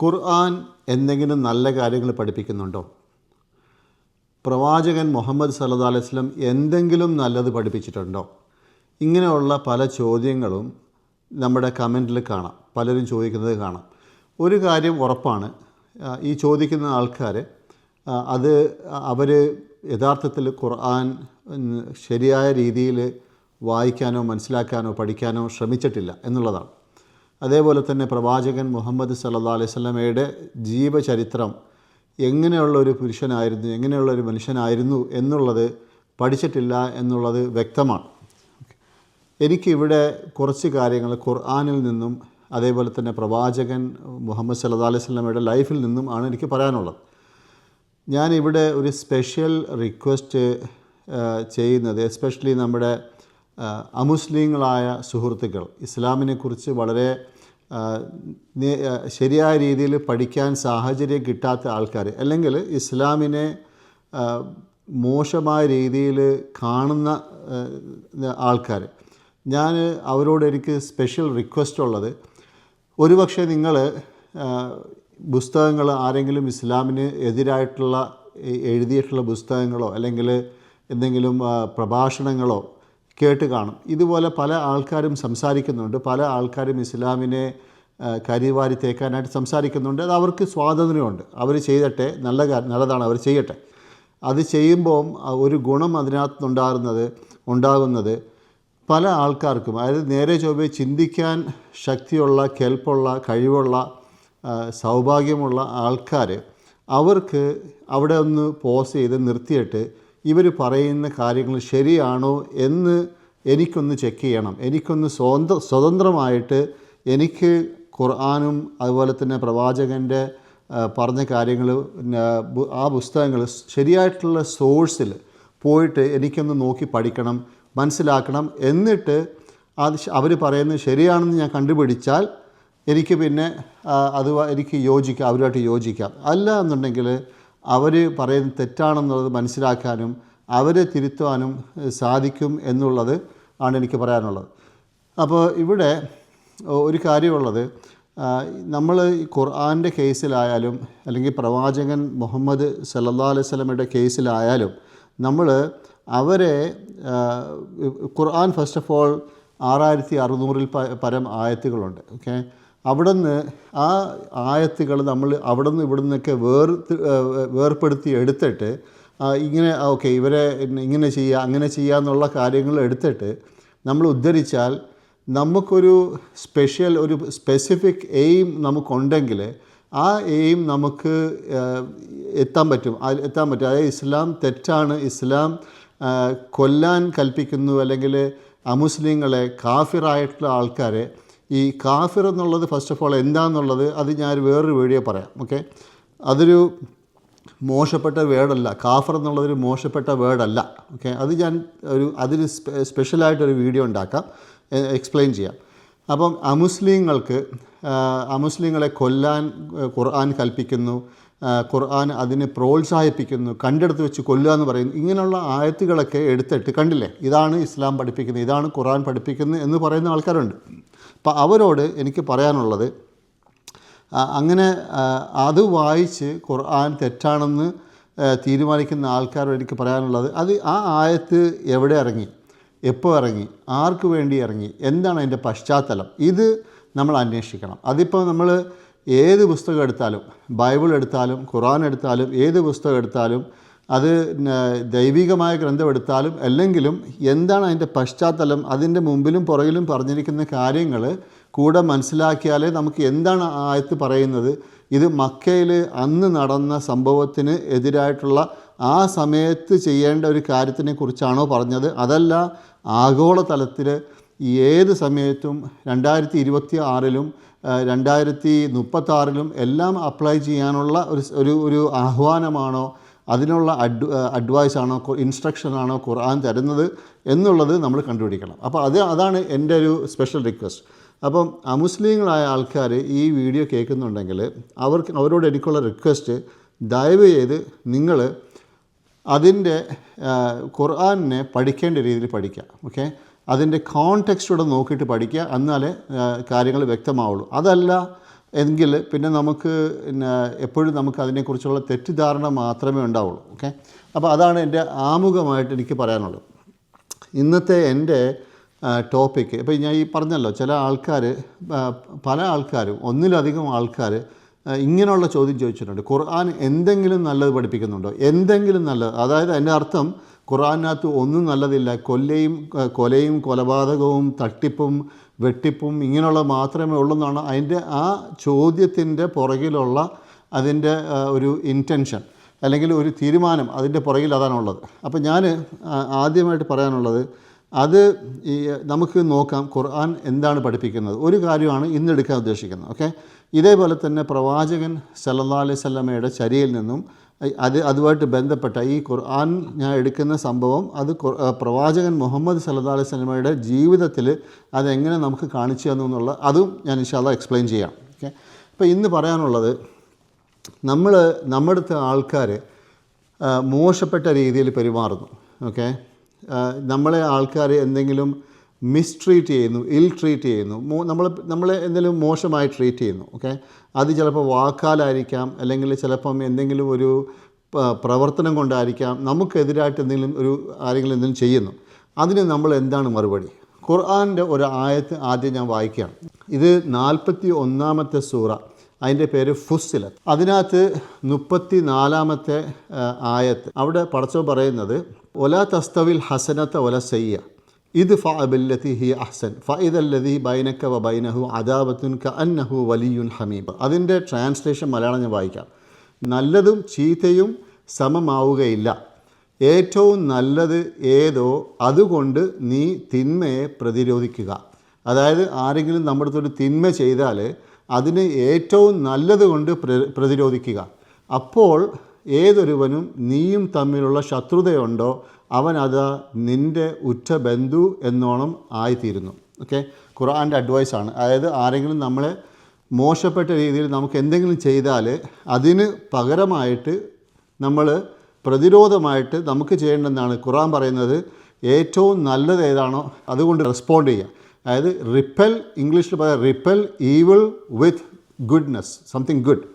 ഖുർആൻ എന്തെങ്കിലും നല്ല കാര്യങ്ങൾ പഠിപ്പിക്കുന്നുണ്ടോ? പ്രവാചകൻ മുഹമ്മദ് സല്ലല്ലാഹു അലൈഹി വസല്ലം എന്തെങ്കിലും നല്ലത് പഠിപ്പിച്ചിട്ടുണ്ടോ? ഇങ്ങനെയുള്ള പല ചോദ്യങ്ങളും നമ്മുടെ കമൻറ്റിൽ കാണാം, പലരും ചോദിക്കുന്നത് കാണാം. ഒരു കാര്യം ഉറപ്പാണ്, ഈ ചോദിക്കുന്ന ആൾക്കാർ അവർ യഥാർത്ഥത്തിൽ ഖുർആൻ ശരിയായ രീതിയിൽ വായിക്കാനോ മനസ്സിലാക്കാനോ പഠിക്കാനോ ശ്രമിച്ചിട്ടില്ല എന്നുള്ളതാണ്. അതേപോലെ തന്നെ പ്രവാചകൻ മുഹമ്മദ് സല്ലല്ലാഹു അലൈഹി വസല്ലമയുടെ ജീവചരിത്രം എങ്ങനെയുള്ള ഒരു പുരുഷനായിരുന്നു, എങ്ങനെയുള്ള ഒരു മനുഷ്യനായിരുന്നു എന്നുള്ളത് പഠിച്ചിട്ടില്ല എന്നുള്ളത് വ്യക്തമാണ്. എനിക്കിവിടെ കുറച്ച് കാര്യങ്ങൾ ഖുർആനിൽ നിന്നും അതേപോലെ തന്നെ പ്രവാചകൻ മുഹമ്മദ് സല്ലല്ലാഹു അലൈഹി വസല്ലമയുടെ ലൈഫിൽ നിന്നും ആണ് എനിക്ക് പറയാനുള്ളത്. ഞാനിവിടെ ഒരു സ്പെഷ്യൽ റിക്വസ്റ്റ് ചെയ്യുന്നത്, എസ്പെഷ്യലി നമ്മുടെ അമുസ്ലിങ്ങളായ സുഹൃത്തുക്കൾ, ഇസ്ലാമിനെക്കുറിച്ച് വളരെ ശരിയായ രീതിയിൽ പഠിക്കാൻ സാഹചര്യം കിട്ടാത്ത ആൾക്കാർ, അല്ലെങ്കിൽ ഇസ്ലാമിനെ മോശമായ രീതിയിൽ കാണുന്ന ആൾക്കാർ, ഞാൻ അവരോട് എനിക്ക് സ്പെഷ്യൽ റിക്വസ്റ്റ് ഉള്ളത്, ഒരുപക്ഷെ നിങ്ങൾ പുസ്തകങ്ങൾ ആരെങ്കിലും ഇസ്ലാമിന് എതിരായിട്ടുള്ള എഴുതിയിട്ടുള്ള പുസ്തകങ്ങളോ അല്ലെങ്കിൽ എന്തെങ്കിലും പ്രഭാഷണങ്ങളോ കേട്ട് കാണും. ഇതുപോലെ പല ആൾക്കാരും സംസാരിക്കുന്നുണ്ട്, പല ആൾക്കാരും ഇസ്ലാമിനെ കരിവാരി തേക്കാനായിട്ട് സംസാരിക്കുന്നുണ്ട്. അത് അവർക്ക് സ്വാതന്ത്ര്യമുണ്ട്, അവർ ചെയ്യട്ടെ, നല്ലതാണ്, അവർ ചെയ്യട്ടെ. അത് ചെയ്യുമ്പോൾ ഒരു ഗുണം ഉണ്ടാകുന്നത് പല ആൾക്കാർക്കും, അതായത് നേരെ ചൊവ്വേ ചിന്തിക്കാൻ ശക്തിയുള്ള, കെൽപ്പുള്ള, കഴിവുള്ള, സൗഭാഗ്യമുള്ള ആൾക്കാർ, അവർക്ക് അവിടെ ഒന്ന് പോസ് ചെയ്ത് നിർത്തിയിട്ട് ഇവർ പറയുന്ന കാര്യങ്ങൾ ശരിയാണോ എന്ന് എനിക്കൊന്ന് ചെക്ക് ചെയ്യണം. എനിക്കൊന്ന് സ്വതന്ത്രമായിട്ട് എനിക്ക് ഖുർആനും അതുപോലെ തന്നെ പ്രവാചകൻ്റെ പറഞ്ഞ കാര്യങ്ങൾ, ആ പുസ്തകങ്ങൾ ശരിയായിട്ടുള്ള സോഴ്സിൽ പോയിട്ട് എനിക്കൊന്ന് നോക്കി പഠിക്കണം, മനസ്സിലാക്കണം. എന്നിട്ട് അവർ പറയുന്നത് ശരിയാണെന്ന് ഞാൻ കണ്ടുപിടിച്ചാൽ എനിക്ക് പിന്നെ എനിക്ക് അവരുമായിട്ട് യോജിക്കാം. അല്ല എന്നുണ്ടെങ്കിൽ അവർ പറയുന്നത് തെറ്റാണെന്നുള്ളത് മനസ്സിലാക്കാനും അവരെ തിരുത്താനും സാധിക്കും എന്നുള്ളത് ആണ് എനിക്ക് പറയാനുള്ളത്. അപ്പോൾ ഇവിടെ ഒരു കാര്യമുള്ളത്, നമ്മൾ ഈ ഖുർആൻ്റെ കേസിലായാലും അല്ലെങ്കിൽ പ്രവാചകൻ മുഹമ്മദ് സല്ലല്ലാഹു അലൈഹി വസല്ലമയുടെ കേസിലായാലും നമ്മൾ അവരെ ഖുർആൻ ഫസ്റ്റ് ഓഫ് ഓൾ 6600-ൽ പരം ആയത്തുകളുണ്ട്. ഓക്കെ, അവിടുന്ന് ആ ആയത്തുകൾ നമ്മൾ അവിടുന്ന് ഇവിടുന്നൊക്കെ വേർപ്പെടുത്തി എടുത്തിട്ട് ഇങ്ങനെ ഓക്കെ ഇവരെ ഇങ്ങനെ ചെയ്യുക അങ്ങനെ ചെയ്യുക എന്നുള്ള കാര്യങ്ങൾ എടുത്തിട്ട് നമ്മൾ ഉദ്ധരിച്ചാൽ നമുക്കൊരു സ്പെസിഫിക് എയിം നമുക്കുണ്ടെങ്കിൽ ആ എയിം നമുക്ക് എത്താൻ പറ്റും. അതായത് ഇസ്ലാം തെറ്റാണ്, ഇസ്ലാം കൊല്ലാൻ കൽപ്പിക്കുന്നു, അല്ലെങ്കിൽ അമുസ്ലിങ്ങളെ, കാഫിറായിട്ടുള്ള ആൾക്കാരെ, ഈ കാഫിർ എന്നുള്ളത് ഫസ്റ്റ് ഓഫ് ഓൾ എന്താണെന്നുള്ളത് അത് ഞാൻ വേറൊരു വീഡിയോ പറയാം. ഓക്കെ, അതൊരു മോശപ്പെട്ട വേർഡല്ല, കാഫർ എന്നുള്ളതൊരു മോശപ്പെട്ട വേർഡല്ല. ഓക്കെ, അത് ഞാൻ അതിന് സ്പെഷ്യലായിട്ടൊരു വീഡിയോ ഉണ്ടാക്കാം, എക്സ്പ്ലെയിൻ ചെയ്യാം. അപ്പം അമുസ്ലിങ്ങളെ കൊല്ലാൻ ഖുർആൻ കൽപ്പിക്കുന്നു, ഖുർആൻ അതിനെ പ്രോത്സാഹിപ്പിക്കുന്നു, കണ്ടെടുത്ത് വെച്ച് കൊല്ലുക എന്ന് പറയുന്നു. ഇങ്ങനെയുള്ള ആയത്തുകളൊക്കെ എടുത്തിട്ട് കണ്ടില്ലേ, ഇതാണ് ഇസ്ലാം പഠിപ്പിക്കുന്നത്, ഇതാണ് ഖുർആൻ പഠിപ്പിക്കുന്നത് എന്ന് പറയുന്ന ആൾക്കാരുണ്ട്. അപ്പോൾ അവരോട് എനിക്ക് പറയാനുള്ളത്, അങ്ങനെ അത് വായിച്ച് ഖുർആൻ തെറ്റാണെന്ന് തീരുമാനിക്കുന്ന ആൾക്കാരോട് എനിക്ക് പറയാനുള്ളത്, അത് ആ ആയത്ത് എവിടെ ഇറങ്ങി, എപ്പോൾ ഇറങ്ങി, ആർക്ക് വേണ്ടി ഇറങ്ങി, എന്താണ് അതിൻ്റെ പശ്ചാത്തലം, ഇത് നമ്മൾ അന്വേഷിക്കണം. അതിപ്പോൾ നമ്മൾ ഏത് പുസ്തകം എടുത്താലും, ബൈബിൾ എടുത്താലും ഖുർആൻ എടുത്താലും ഏത് പുസ്തകം എടുത്താലും, അത് ദൈവികമായ ഗ്രന്ഥം എടുത്താലും അല്ലെങ്കിലും എന്താണ് അതിൻ്റെ പശ്ചാത്തലം, അതിൻ്റെ മുമ്പിലും പുറകിലും പറഞ്ഞിരിക്കുന്ന കാര്യങ്ങൾ കൂടെ മനസ്സിലാക്കിയാലേ നമുക്ക് എന്താണ് ആയത്ത് പറയുന്നത്, ഇത് മക്കയിൽ അന്ന് നടന്ന സംഭവത്തിന് എതിരായിട്ടുള്ള ആ സമയത്ത് ചെയ്യേണ്ട ഒരു കാര്യത്തിനെ കുറിച്ചാണോ പറഞ്ഞത്, അതല്ല ആഗോളതലത്തിൽ ഏത് സമയത്തും 2026-ലും 2036-ലും എല്ലാം അപ്ലൈ ചെയ്യാനുള്ള ഒരു ആഹ്വാനമാണോ, അതിനുള്ള അഡ്വൈസാണോ, ഇൻസ്ട്രക്ഷനാണോ ഖുർആൻ തരുന്നത് എന്നുള്ളത് നമ്മൾ കണ്ടുപിടിക്കണം. അപ്പോൾ അതാണ് എൻ്റെ ഒരു സ്പെഷ്യൽ റിക്വസ്റ്റ്. അപ്പം അമുസ്ലിങ്ങളായ ആൾക്കാർ ഈ വീഡിയോ കേൾക്കുന്നുണ്ടെങ്കിൽ അവരോട് എനിക്കുള്ള റിക്വസ്റ്റ്, ദയവ് ചെയ്ത് നിങ്ങൾ അതിൻ്റെ ഖുർആനിനെ പഠിക്കേണ്ട രീതിയിൽ പഠിക്കുക. ഓക്കെ, അതിൻ്റെ കോണ്ടെക്സ്റ്റോടെ നോക്കിയിട്ട് പഠിക്കുക, എന്നാലേ കാര്യങ്ങൾ വ്യക്തമാവുള്ളൂ. അതല്ല എങ്കിൽ പിന്നെ നമുക്ക് പിന്നെ എപ്പോഴും നമുക്ക് അതിനെക്കുറിച്ചുള്ള തെറ്റിദ്ധാരണ മാത്രമേ ഉണ്ടാവുള്ളൂ. ഓക്കെ, അപ്പോൾ അതാണ് എൻ്റെ ആമുഖമായിട്ട് എനിക്ക് പറയാനുള്ളത്. ഇന്നത്തെ എൻ്റെ ടോപ്പിക്ക്, ഇപ്പോൾ ഞാൻ ഈ പറഞ്ഞല്ലോ, ചില ആൾക്കാർ, പല ആൾക്കാരും, ഒന്നിലധികം ആൾക്കാർ ഇങ്ങനെയുള്ള ചോദ്യം ചോദിച്ചിട്ടുണ്ട്: ഖുർആൻ എന്തെങ്കിലും നല്ലത് പഠിപ്പിക്കുന്നുണ്ടോ? എന്തെങ്കിലും നല്ലത്, അതായത് എൻ്റെ അർത്ഥം ഖുർആനകത്ത് ഒന്നും നല്ലതില്ല, കൊലയും കൊലപാതകവും തട്ടിപ്പും വെട്ടിപ്പും ഇങ്ങനെയുള്ള മാത്രമേ ഉള്ളെന്നാണ് അതിൻ്റെ ആ ചോദ്യത്തിൻ്റെ പുറകിലുള്ള അതിൻ്റെ ഒരു ഇൻറ്റൻഷൻ അല്ലെങ്കിൽ ഒരു തീരുമാനം, അതിൻ്റെ പുറകിൽ അതാണുള്ളത്. അപ്പോൾ ഞാൻ ആദ്യമായിട്ട് പറയാനുള്ളത്, അത് നമുക്ക് നോക്കാം ഖുർആൻ എന്താണ് പഠിപ്പിക്കുന്നത്. ഒരു കാര്യമാണ് ഇന്നെടുക്കാൻ ഉദ്ദേശിക്കുന്നത്. ഓക്കെ, ഇതേപോലെ തന്നെ പ്രവാചകൻ സല്ലല്ലാഹു അലൈഹി വസല്ലമയുടെ ചര്യയിൽ നിന്നും അതുമായിട്ട് ബന്ധപ്പെട്ട ഈ ഖുർആൻ ഞാൻ എടുക്കുന്ന സംഭവം, അത് പ്രവാചകൻ മുഹമ്മദ് സല്ലല്ലാഹു അലൈഹി വസല്ലമയുടെ ജീവിതത്തിൽ അതെങ്ങനെ നമുക്ക് കാണിച്ചു തന്നു എന്നുള്ള അതും ഞാൻ ഇൻഷാ അല്ലാഹ് എക്സ്പ്ലെയിൻ ചെയ്യാം. ഓക്കെ, അപ്പോൾ ഇന്ന് പറയാനുള്ളത്, നമ്മുടെ ആൾക്കാർ മോശപ്പെട്ട രീതിയിൽ പെരുമാറുന്നു. ഓക്കെ, നമ്മളെ ആൾക്കാർ എന്തെങ്കിലും മിസ്ട്രീറ്റ് ചെയ്യുന്നു, ട്രീറ്റ് ചെയ്യുന്നു, നമ്മളെ എന്തെങ്കിലും മോശമായി ട്രീറ്റ് ചെയ്യുന്നു. ഓക്കെ, അത് ചിലപ്പോൾ വാക്കാലായിരിക്കാം, അല്ലെങ്കിൽ ചിലപ്പം എന്തെങ്കിലും ഒരു പ്രവർത്തനം കൊണ്ടായിരിക്കാം, നമുക്കെതിരായിട്ട് ആരെങ്കിലും എന്തെങ്കിലും ചെയ്യുന്നു. അതിന് നമ്മൾ എന്താണ് മറുപടി? ഖുർആൻ്റെ ഒരു ആയത്ത് ആദ്യം ഞാൻ വായിക്കുകയാണ്. ഇത് 41-ാമത്തെ സൂറ, അതിൻ്റെ പേര് ഫുസ്സിലത്ത്. അതിനകത്ത് 34-ാമത്തെ ആയത്ത്, അവിടെ പടച്ചവൻ പറയുന്നത്: ഒലാ തസ്തവിൽ ഹസനത്ത ഒല സയ്യ ഇദ്ഫഅ ബില്ലതി ഹിയ അഹ്സൻ ഫഇദല്ലദീ ബൈനക വബൈനഹു അദാവത്തുൻ കഅന്നഹു വലിയ്യുൻ ഹമീം. അതിൻ്റെ ട്രാൻസ്ലേഷൻ മലയാളം ഞാൻ വായിക്കാം. നല്ലതും ചീത്തയും സമമാവുകയില്ല, ഏറ്റവും നല്ലത് ഏതോ അതുകൊണ്ട് നീ തിന്മയെ പ്രതിരോധിക്കുക. അതായത് ആരെങ്കിലും നമ്മുടെ അടുത്തൊരു തിന്മ ചെയ്താൽ അതിന് ഏറ്റവും നല്ലത് കൊണ്ട് പ്രതിരോധിക്കുക. അപ്പോൾ ഏതൊരുവനും നീയും തമ്മിലുള്ള ശത്രുതയുണ്ടോ അവനത് നിൻ്റെ ഉറ്റ ബന്ധു എന്നോണം ആയിത്തീരുന്നു. ഓക്കെ, ഖുർആൻ്റെ അഡ്വൈസാണ്. അതായത് ആരെങ്കിലും നമ്മളെ മോശപ്പെട്ട രീതിയിൽ നമുക്ക് എന്തെങ്കിലും ചെയ്താൽ അതിന് പകരമായിട്ട് നമ്മൾ പ്രതിരോധമായിട്ട് നമുക്ക് ചെയ്യേണ്ടതെന്നാണ് ഖുർആൻ പറയുന്നത്. ഏറ്റവും നല്ലത് ഏതാണോ അതുകൊണ്ട് റെസ്പോണ്ട് ചെയ്യുക. അതായത് റിപ്പൽ, ഇംഗ്ലീഷിൽ പറയാം റിപ്പൽ ഈവിൾ വിത്ത് ഗുഡ്നെസ്, സംതിങ് ഗുഡ്.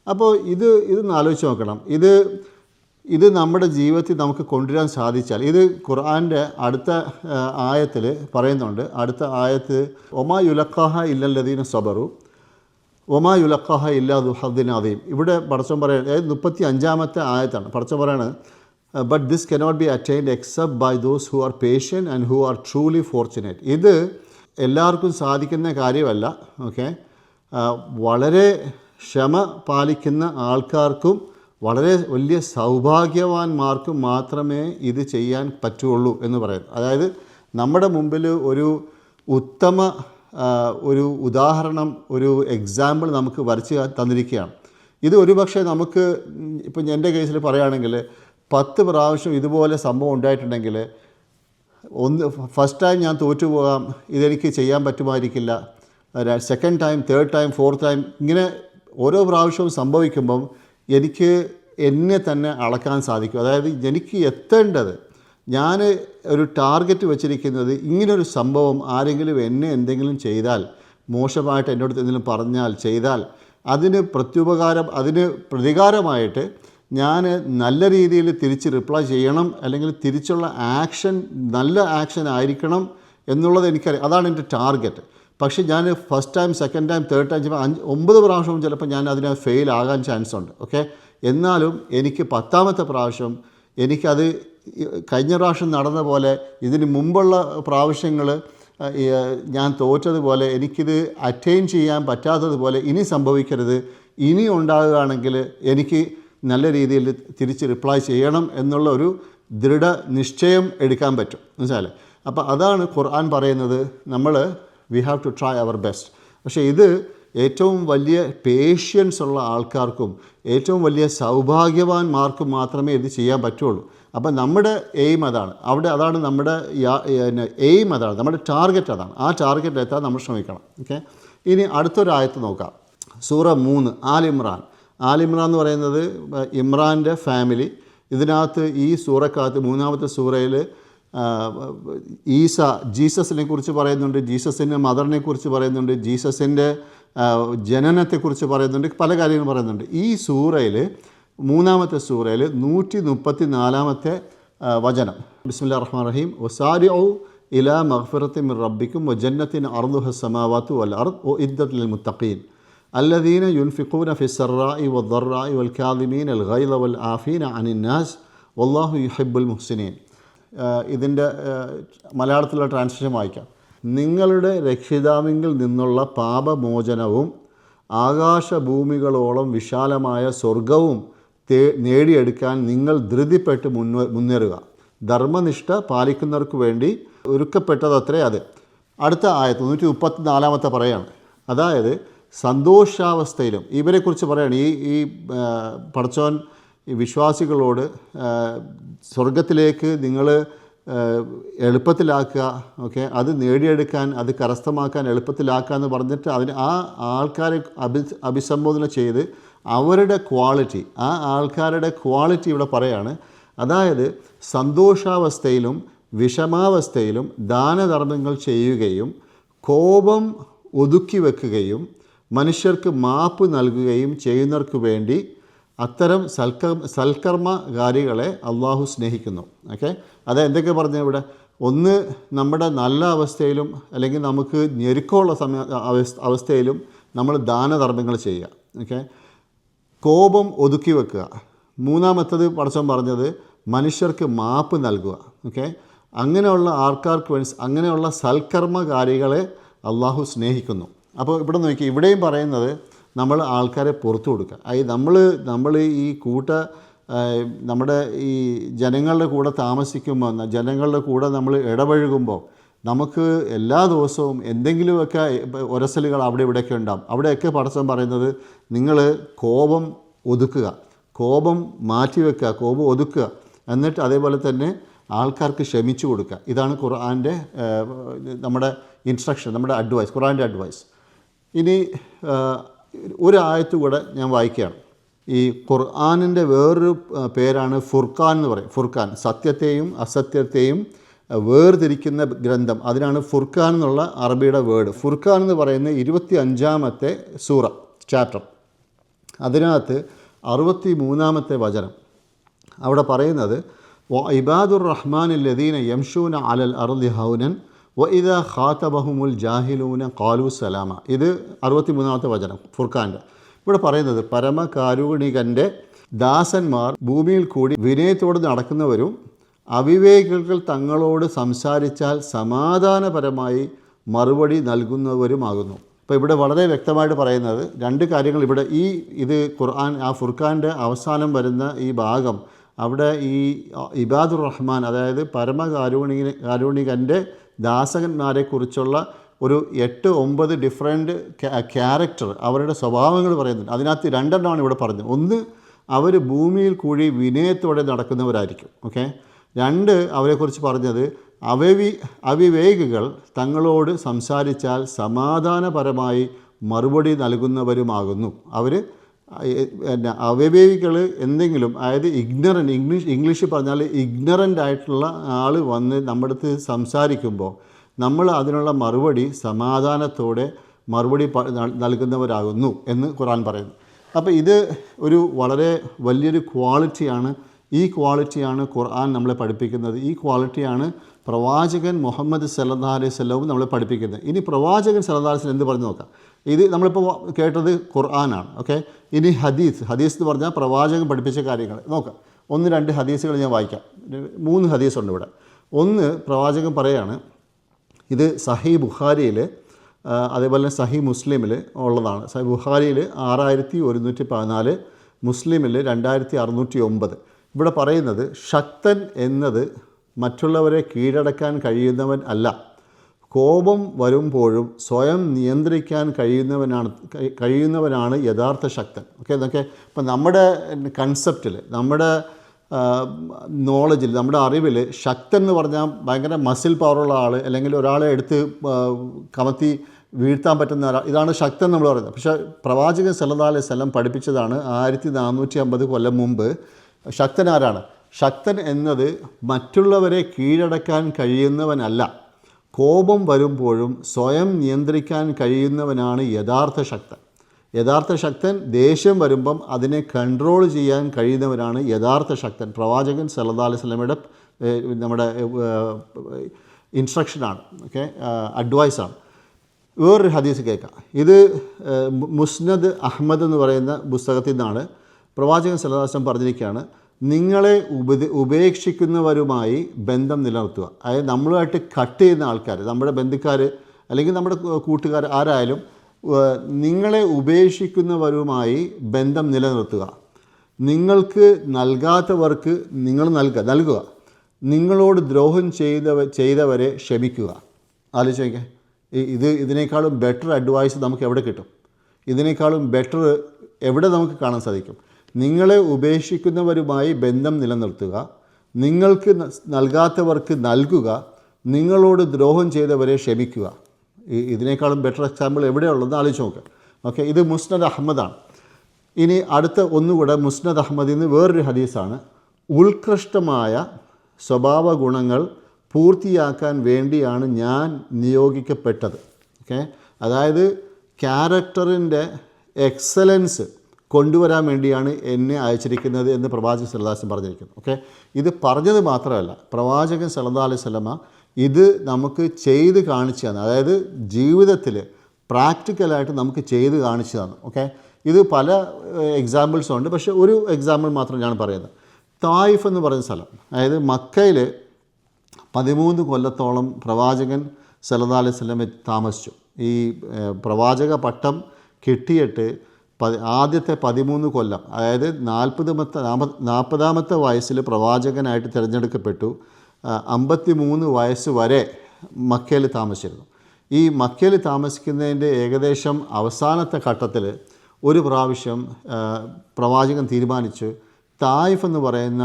അപ്പോൾ ഇതൊന്ന് ആലോചിച്ച് നോക്കണം. ഇത് നമ്മുടെ ജീവിതത്തിൽ നമുക്ക് കൊണ്ടുവരാൻ സാധിച്ചാൽ, ഇത് ഖുർആൻ്റെ അടുത്ത ആയത്തിൽ പറയുന്നുണ്ട്. അടുത്ത ആയത്ത്: ഒമാ യുലക്കാഹ ഇല്ലല്ലദീന സബറു ഒമാ യുലക്കാഹ ഇല്ലാ ദു ഹദ്ദിൻ അദീം. ഇവിടെ പടച്ചവൻ പറയുന്നത്, അതായത് 35-ാമത്തെ ആയത്താണ്. പടച്ചവൻ പറയുന്നത്: but this cannot be attained except by those who are patient and who are truly fortunate. ഇത് എല്ലാവർക്കും സാധിക്കുന്ന കാര്യമല്ല. ഓക്കെ, വളരെ ക്ഷമ പാലിക്കുന്ന ആൾക്കാർക്കും വളരെ വലിയ സൗഭാഗ്യവാന്മാർക്കും മാത്രമേ ഇത് ചെയ്യാൻ പറ്റുള്ളൂ എന്ന് പറയുന്നു. അതായത് നമ്മുടെ മുമ്പിൽ ഒരു ഉത്തമ ഒരു ഉദാഹരണം, ഒരു എക്സാമ്പിൾ നമുക്ക് വരച്ച് തന്നിരിക്കുകയാണ്. ഇത് ഒരുപക്ഷെ നമുക്ക്, ഇപ്പം എൻ്റെ കേസിൽ പറയുകയാണെങ്കിൽ 10 പ്രാവശ്യം ഇതുപോലെ സംഭവം ഉണ്ടായിട്ടുണ്ടെങ്കിൽ, ഫസ്റ്റ് ടൈം ഞാൻ തോറ്റുപോകാം, ഇതെനിക്ക് ചെയ്യാൻ പറ്റുമായിരിക്കില്ല, second time, third time, fourth time, ഇങ്ങനെ ഓരോ പ്രാവശ്യവും സംഭവിക്കുമ്പം എനിക്ക് എന്നെ തന്നെ അളക്കാൻ സാധിക്കും. അതായത് എനിക്ക് എത്തേണ്ടത്, ഞാൻ ഒരു ടാർഗറ്റ് വെച്ചിരിക്കുന്നത്, ഇങ്ങനൊരു സംഭവം ആരെങ്കിലും എന്നെ എന്തെങ്കിലും ചെയ്താൽ, മോശമായിട്ട് എന്നോട് എന്തെങ്കിലും പറഞ്ഞാൽ, ചെയ്താൽ, അതിന് പ്രതികാരമായിട്ട് ഞാൻ നല്ല രീതിയിൽ തിരിച്ച് റിപ്ലൈ ചെയ്യണം, അല്ലെങ്കിൽ തിരിച്ചുള്ള ആക്ഷൻ നല്ല ആക്ഷൻ ആയിരിക്കണം എന്നുള്ളത് എനിക്കറിയാം. അതാണ് എൻ്റെ ടാർഗറ്റ്. പക്ഷേ ഞാൻ first time, second time, third time, 9 പ്രാവശ്യവും ചിലപ്പോൾ ഞാൻ അതിന് ഫെയിൽ ആകാൻ ചാൻസ് ഉണ്ട്. ഓക്കെ, എന്നാലും എനിക്ക് 10-ാമത്തെ പ്രാവശ്യം എനിക്കത് കഴിഞ്ഞ പ്രാവശ്യം നടന്ന പോലെ, ഇതിന് മുമ്പുള്ള പ്രാവശ്യങ്ങൾ ഞാൻ തോറ്റതുപോലെ, എനിക്കിത് അറ്റൈൻ ചെയ്യാൻ പറ്റാത്തതുപോലെ ഇനി സംഭവിക്കരുത്. ഇനി ഉണ്ടാകുകയാണെങ്കിൽ എനിക്ക് നല്ല രീതിയിൽ തിരിച്ച് റിപ്ലൈ ചെയ്യണം എന്നുള്ള ഒരു ദൃഢനിശ്ചയം എടുക്കാൻ പറ്റും. മനസ്സിലായില്ലേ? അപ്പോൾ അതാണ് ഖുർആൻ പറയുന്നത്, we have to try our best. പക്ഷേ ഇത് ഏറ്റവും വലിയ പേഷ്യൻസ് ഉള്ള ആൾക്കാർക്കും ഏറ്റവും വലിയ സൗഭാഗ്യവാന്മാർക്കും മാത്രമേ ഇത് ചെയ്യാൻ പറ്റുള്ളൂ. അപ്പം നമ്മുടെ എയിം അതാണ്. അതാണ് നമ്മുടെ എയിം, അതാണ് നമ്മുടെ ടാർഗറ്റ്, അതാണ്. ആ ടാർഗറ്റിലെത്താൻ നമ്മൾ ശ്രമിക്കണം. ഓക്കെ, ഇനി അടുത്തൊരായത്ത് നോക്കാം. സൂറ 3 ആൽ-ഇമ്രാൻ എന്ന് പറയുന്നത് ഇമ്രാൻ്റെ ഫാമിലി. ഇതിനകത്ത് ഈ സൂറക്കകത്ത് 3-ാമത്തെ സൂറയിൽ ജീസസിനെ കുറിച്ച് പറയുന്നുണ്ട്, ജീസസിൻ്റെ മദറിനെ കുറിച്ച് പറയുന്നുണ്ട്, ജീസസിൻ്റെ ജനനത്തെക്കുറിച്ച് പറയുന്നുണ്ട്, പല കാര്യങ്ങളും പറയുന്നുണ്ട്. ഈ സൂറയിൽ, മൂന്നാമത്തെ സൂറയിൽ 134 വചനം, ബിസ്മില്ലാഹിർ റഹ്മാനിർ റഹീം, വസാരിഉ ഇലാ മഗ്ഫിറത്തിൻ മിർ റബ്ബിക്കും വജന്നത്തിൻ അർദുഹ സമാവാതു വൽ അർദ് ഉഇദ്ദത് ലിൽ മുത്തഖീൻ അല്ലദീന യുൻഫിഖൂന ഫിസ്സറാഇ വദ്ദറാഇ വൽ കാദിമീനൽ ഗൈള വൽ ആഫീന അനിൻ നാസ് വല്ലാഹു യുഹിബ്ബുൽ മുഹ്സിനീൻ. ഇതിൻ്റെ മലയാളത്തിലുള്ള ട്രാൻസ്ലേഷൻ വായിക്കാം. നിങ്ങളുടെ രക്ഷിതാവിങ്കിൽ നിന്നുള്ള പാപമോചനവും ആകാശഭൂമികളോളം വിശാലമായ സ്വർഗവും നേടിയെടുക്കാൻ നിങ്ങൾ ധൃതിപ്പെട്ട് മുന്നേറുക. ധർമ്മനിഷ്ഠ പാലിക്കുന്നവർക്ക് വേണ്ടി ഒരുക്കപ്പെട്ടതത്രേ അത്. അടുത്ത ആയത്ത് 134 പറയാണ്. അതായത് സന്തോഷാവസ്ഥയിലും ഇവരെക്കുറിച്ച് പറയാണ്. ഈ പടച്ചോൻ ഈ വിശ്വാസികളോട് സ്വർഗത്തിലേക്ക് നിങ്ങൾ എളുപ്പത്തിലാക്കുക, ഓക്കെ, അത് നേടിയെടുക്കാൻ, അത് കരസ്ഥമാക്കാൻ എളുപ്പത്തിലാക്കുക എന്ന് പറഞ്ഞിട്ട് അതിന് ആ ആൾക്കാരെ അഭിസംബോധന ചെയ്ത് അവരുടെ ക്വാളിറ്റി, ആ ആൾക്കാരുടെ ക്വാളിറ്റി ഇവിടെ പറയാണ്. അതായത് സന്തോഷാവസ്ഥയിലും വിഷമാവസ്ഥയിലും ദാനധർമ്മങ്ങൾ ചെയ്യുകയും കോപം ഒതുക്കി വെക്കുകയും മനുഷ്യർക്ക് മാപ്പ് നൽകുകയും ചെയ്യുന്നവർക്ക് വേണ്ടി അത്തരം സൽക്കർമ്മകാരികളെ അള്ളാഹു സ്നേഹിക്കുന്നു. ഓക്കെ, അത് എന്തൊക്കെ പറഞ്ഞു ഇവിടെ? ഒന്ന്, നമ്മുടെ നല്ല അവസ്ഥയിലും അല്ലെങ്കിൽ നമുക്ക് ഞെരുക്കമുള്ള അവസ്ഥയിലും നമ്മൾ ദാനധർമ്മങ്ങൾ ചെയ്യുക. ഓക്കെ, കോപം ഒതുക്കി വെക്കുക. മൂന്നാമത്തത് പടച്ചോൻ പറഞ്ഞത് മനുഷ്യർക്ക് മാപ്പ് നൽകുക. ഓക്കെ, അങ്ങനെയുള്ള ആൾക്കാർക്ക് വേണ്ടി, അങ്ങനെയുള്ള സൽക്കർമ്മകാരികളെ അള്ളാഹു സ്നേഹിക്കുന്നു. അപ്പോൾ ഇവിടെ നോക്കി, ഇവിടെയും പറയുന്നത് നമ്മൾ ആൾക്കാരെ പുറത്തു കൊടുക്കുക. നമ്മൾ ഈ നമ്മുടെ ഈ ജനങ്ങളുടെ കൂടെ താമസിക്കുമ്പോൾ, ജനങ്ങളുടെ കൂടെ നമ്മൾ ഇടപഴകുമ്പോൾ നമുക്ക് എല്ലാ ദിവസവും എന്തെങ്കിലുമൊക്കെ ഉരസലുകൾ അവിടെ ഇവിടെയൊക്കെ ഉണ്ടാകും. അവിടെയൊക്കെ പടച്ചോൻ പറയുന്നത് നിങ്ങൾ കോപം ഒതുക്കുക, കോപം മാറ്റിവെക്കുക, കോപം ഒതുക്കുക, എന്നിട്ട് അതേപോലെ തന്നെ ആൾക്കാർക്ക് ക്ഷമിച്ചു കൊടുക്കുക. ഇതാണ് ഖുർആൻ്റെ നമ്മുടെ ഇൻസ്ട്രക്ഷൻ, നമ്മുടെ അഡ്വൈസ്, ഖുർആൻ്റെ അഡ്വൈസ്. ഇനി ഒരു ആയത്ത് കൂടെ ഞാൻ വായിക്കുകയാണ്. ഈ ഖുർആനിൻ്റെ വേറൊരു പേരാണ് ഫുർഖാൻ എന്ന് പറയും. ഫുർഖാൻ, സത്യത്തെയും അസത്യത്തെയും വേർതിരിക്കുന്ന ഗ്രന്ഥം, അതിനാണ് ഫുർഖാൻ എന്നുള്ള അറബിയുടെ വേർഡ്. ഫുർഖാൻ എന്ന് പറയുന്നത് 25ാമത്തെ സൂറ, ചാപ്റ്റർ. അതിനകത്ത് 63ാമത്തെ വചനം അവിടെ പറയുന്നത് ഇബാദുർ റഹ്മാനിൽ ലദീന യംഷൂന അലൽ അർളി ഹൗനൻ വഇദാ ഖാതബഹുമുൽ ജാഹിലൂന ഖാലു സലാമ. ഇത് 63ാമത്തെ വചനം ഫുർഖാൻ്റെ. ഇവിടെ പറയുന്നത് പരമകാരുണികൻ്റെ ദാസന്മാർ ഭൂമിയിൽ കൂടി വിനയത്തോട് നടക്കുന്നവരും അവിവേകികൾ തങ്ങളോട് സംസാരിച്ചാൽ സമാധാനപരമായി മറുപടി നൽകുന്നവരുമാകുന്നു. അപ്പോൾ ഇവിടെ വളരെ വ്യക്തമായിട്ട് പറയുന്നത് രണ്ട് കാര്യങ്ങൾ. ഇവിടെ ഇത് ഖുർആൻ, ആ ഫുർഖാൻ്റെ അവസാനം വരുന്ന ഈ ഭാഗം, അവിടെ ഈ ഇബാദുർ റഹ്മാൻ, അതായത് പരമകാരുണികൻ്റെ ദാസന്മാരെക്കുറിച്ചുള്ള ഒരു 8-9 ഡിഫറെൻറ്റ് ക്യാരക്ടർ, അവരുടെ സ്വഭാവങ്ങൾ പറയുന്നുണ്ട്. അതിനകത്ത് 2 എണ്ണമാണ് ഇവിടെ പറഞ്ഞത്. ഒന്ന്, അവർ ഭൂമിയിൽ കൂടി വിനയത്തോടെ നടക്കുന്നവരായിരിക്കും. ഓക്കെ. 2, അവരെക്കുറിച്ച് പറഞ്ഞത് അവിവേകികൾ തങ്ങളോട് സംസാരിച്ചാൽ സമാധാനപരമായി മറുപടി നൽകുന്നവരുമാകുന്നു. അവർ അവിവേകികൾ എന്തെങ്കിലും, അതായത് ഇംഗ്ലീഷിൽ പറഞ്ഞാൽ ഇഗ്നറൻ്റ് ആയിട്ടുള്ള ആൾ വന്ന് നമ്മുടെ അടുത്ത് സംസാരിക്കുമ്പോൾ നമ്മൾ അതിനുള്ള മറുപടി സമാധാനത്തോടെ മറുപടി നൽകുന്നവരാകുന്നു എന്ന് ഖുർആൻ പറയുന്നു. അപ്പോൾ ഇത് ഒരു വളരെ വലിയൊരു ക്വാളിറ്റിയാണ്. ഈ ക്വാളിറ്റിയാണ് ഖുർആൻ നമ്മളെ പഠിപ്പിക്കുന്നത്. ഈ ക്വാളിറ്റിയാണ് പ്രവാചകൻ മുഹമ്മദ് സല്ലല്ലാഹു അലൈഹി വസല്ലം നമ്മളെ പഠിപ്പിക്കുന്നത്. ഇനി പ്രവാചകൻ സല്ലല്ലാഹു അലൈഹി വസല്ലം എന്ത് പറഞ്ഞു നോക്കാം. ഇത് നമ്മളിപ്പോൾ കേട്ടത് ഖുർആനാണ്. ഓക്കെ. ഇനി ഹദീസ് എന്ന് പറഞ്ഞാൽ പ്രവാചകൻ പഠിപ്പിച്ച കാര്യങ്ങൾ നോക്കാം. 1-2 ഹദീസുകൾ ഞാൻ വായിക്കാം. 3 ഹദീസുണ്ട് ഇവിടെ. ഒന്ന്, പ്രവാചകൻ പറയാണ്, ഇത് സഹീ ബുഖാരിയിൽ അതേപോലെ തന്നെ സഹീ മുസ്ലിമിൽ ഉള്ളതാണ്. സഹീ ബുഖാരിയിൽ 6114, മുസ്ലിമിൽ 2609. ഇവിടെ പറയുന്നത് പറയുന്നത് എന്നത് മറ്റുള്ളവരെ കീഴടക്കാൻ കഴിയുന്നവൻ അല്ല, കോപം വരുമ്പോഴും സ്വയം നിയന്ത്രിക്കാൻ കഴിയുന്നവനാണ് യഥാർത്ഥ ശക്തൻ. ഓക്കെ. ഇതൊക്കെ ഇപ്പം നമ്മുടെ കൺസെപ്റ്റിൽ, നമ്മുടെ നോളജിൽ, നമ്മുടെ അറിവിൽ ശക്തൻ എന്ന് പറഞ്ഞാൽ ഭയങ്കര മസിൽ പവറുള്ള ആൾ, അല്ലെങ്കിൽ ഒരാളെ എടുത്ത് കമത്തി വീഴ്ത്താൻ പറ്റുന്ന ഒരാൾ, ഇതാണ് ശക്തൻ നമ്മൾ പറയുന്നത്. പക്ഷേ പ്രവാചകൻ സല്ലല്ലാഹു അലൈഹി വസല്ലം പഠിപ്പിച്ചതാണ് 1450 കൊല്ലം മുമ്പ് ശക്തൻ ആരാണ്. ശക്തൻ എന്നത് മറ്റുള്ളവരെ കീഴടക്കാൻ കഴിയുന്നവനല്ല, കോപം വരുമ്പോഴും സ്വയം നിയന്ത്രിക്കാൻ കഴിയുന്നവനാണ് യഥാർത്ഥ ശക്തൻ. യഥാർത്ഥ ശക്തൻ ദേഷ്യം വരുമ്പം അതിനെ കൺട്രോൾ ചെയ്യാൻ കഴിയുന്നവനാണ് യഥാർത്ഥ ശക്തൻ. പ്രവാചകൻ സല്ലല്ലാഹു അലൈഹി വസല്ലമയുടെ നമ്മുടെ ഇൻസ്ട്രക്ഷനാണ്, ഓക്കെ, അഡ്വൈസാണ്. വേറൊരു ഹദീസ് കേൾക്കാം. ഇത് മുസ്നദ് അഹ്മദ് എന്ന് പറയുന്ന പുസ്തകത്തിൽ നിന്നാണ്. പ്രവാചകൻ സല്ലല്ലാഹു അലൈഹി വസല്ലം പറഞ്ഞിരിക്കുകയാണ്, നിങ്ങളെ ഉപേക്ഷിക്കുന്നവരുമായി ബന്ധം നിലനിർത്തുക. അതായത് നമ്മളുമായിട്ട് കട്ട് ചെയ്യുന്ന ആൾക്കാർ, നമ്മുടെ ബന്ധുക്കാർ അല്ലെങ്കിൽ നമ്മുടെ കൂട്ടുകാർ ആരായാലും, നിങ്ങളെ ഉപേക്ഷിക്കുന്നവരുമായി ബന്ധം നിലനിർത്തുക. നിങ്ങൾക്ക് നൽകാത്തവർക്ക് നിങ്ങൾ നൽകുക. നിങ്ങളോട് ദ്രോഹം ചെയ്തവരെ ക്ഷമിക്കുക. ആലോചിക്കുക, ഇതിനേക്കാളും ബെറ്റർ അഡ്വൈസ് നമുക്ക് എവിടെ കിട്ടും? ഇതിനേക്കാളും ബെറ്റർ എവിടെ നമുക്ക് കാണാൻ സാധിക്കും? നിങ്ങളെ ഉപേക്ഷിക്കുന്നവരുമായി ബന്ധം നിലനിർത്തുക, നിങ്ങൾക്ക് നൽകാത്തവർക്ക് നൽകുക, നിങ്ങളോട് ദ്രോഹം ചെയ്തവരെ ക്ഷമിക്കുക. ഇതിനേക്കാളും ബെറ്റർ എക്സാമ്പിൾ എവിടെയുള്ളതെന്ന് ആലോചിച്ച് നോക്കുക. ഓക്കെ, ഇത് മുസ്നദ് അഹമ്മദാണ്. ഇനി അടുത്ത ഒന്നുകൂടെ മുസ്നദ് അഹമ്മദിൽ നിന്ന് വേറൊരു ഹദീസാണ്. ഉത്കൃഷ്ടമായ സ്വഭാവ ഗുണങ്ങൾ പൂർത്തിയാക്കാൻ വേണ്ടിയാണ് ഞാൻ നിയോഗിക്കപ്പെട്ടത്. ഓക്കെ, അതായത് ക്യാരക്ടറിൻ്റെ എക്സലൻസ് കൊണ്ടുവരാൻ വേണ്ടിയാണ് എന്നെ അയച്ചിരിക്കുന്നത് എന്ന് പ്രവാചകൻ സല്ലല്ലാഹു അലൈഹി വസല്ലം പറഞ്ഞിരിക്കുന്നു. ഓക്കെ, ഇത് പറഞ്ഞത് മാത്രമല്ല, പ്രവാചകൻ സല്ലല്ലാഹു അലൈഹി വസല്ലമ ഇത് നമുക്ക് ചെയ്ത് കാണിച്ചു തന്നു. അതായത് ജീവിതത്തിൽ പ്രാക്ടിക്കലായിട്ട് നമുക്ക് ചെയ്ത് കാണിച്ചു തന്നു. ഓക്കെ, ഇത് പല എക്സാമ്പിൾസും ഉണ്ട്, പക്ഷേ ഒരു എക്സാമ്പിൾ മാത്രം ഞാൻ പറയുന്നത്. തായിഫ് എന്ന് പറയുന്ന സ്ഥലം, അതായത് മക്കയിൽ 13 കൊല്ലത്തോളം പ്രവാചകൻ സല്ലല്ലാഹു അലൈഹി വസല്ലം താമസിച്ചു. ഈ പ്രവാചക പട്ടം കിട്ടിയിട്ട് ആദ്യത്തെ 13 കൊല്ലം, അതായത് 40ാമത്തെ വയസ്സിൽ പ്രവാചകനായിട്ട് തിരഞ്ഞെടുക്കപ്പെട്ടു. 53 വയസ്സ് വരെ മക്കയിൽ താമസിച്ചിരുന്നു. ഈ മക്കയിൽ താമസിക്കുന്നതിൻ്റെ ഏകദേശം അവസാനത്തെ ഘട്ടത്തിൽ ഒരു പ്രാവശ്യം പ്രവാചകൻ തീരുമാനിച്ച് തായിഫ് എന്ന് പറയുന്ന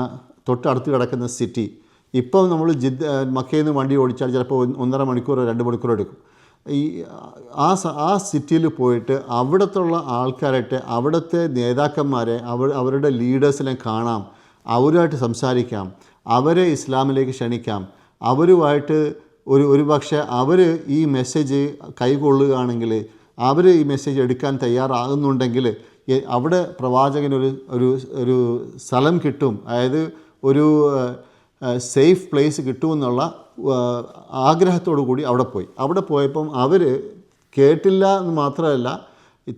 തൊട്ടടുത്ത് കിടക്കുന്ന സിറ്റി, ഇപ്പം നമ്മൾ മക്കയിൽ നിന്ന് വണ്ടി ഓടിച്ചാൽ ചിലപ്പോൾ 1.5 മണിക്കൂറോ 2 മണിക്കൂറോ എടുക്കും. ആ സിറ്റിയിൽ പോയിട്ട് അവിടുത്തുള്ള ആൾക്കാരായിട്ട്, അവിടുത്തെ നേതാക്കന്മാരെ, അവരുടെ ലീഡേഴ്സിനെ കാണാം, അവരുമായിട്ട് സംസാരിക്കാം, അവരെ ഇസ്ലാമിലേക്ക് ക്ഷണിക്കാം. അവരുമായിട്ട് ഒരു പക്ഷേ അവർ ഈ മെസ്സേജ് കൈക്കൊള്ളുകയാണെങ്കിൽ, അവർ ഈ മെസ്സേജ് എടുക്കാൻ തയ്യാറാകുന്നുണ്ടെങ്കിൽ അവിടെ പ്രവാചകനൊരു ഒരു സ്ഥലം കിട്ടും, അതായത് ഒരു സേഫ് പ്ലേസ് കിട്ടുമെന്നുള്ള ആഗ്രഹത്തോടു കൂടി അവിടെ പോയപ്പം അവർ കേട്ടില്ല എന്ന് മാത്രമല്ല,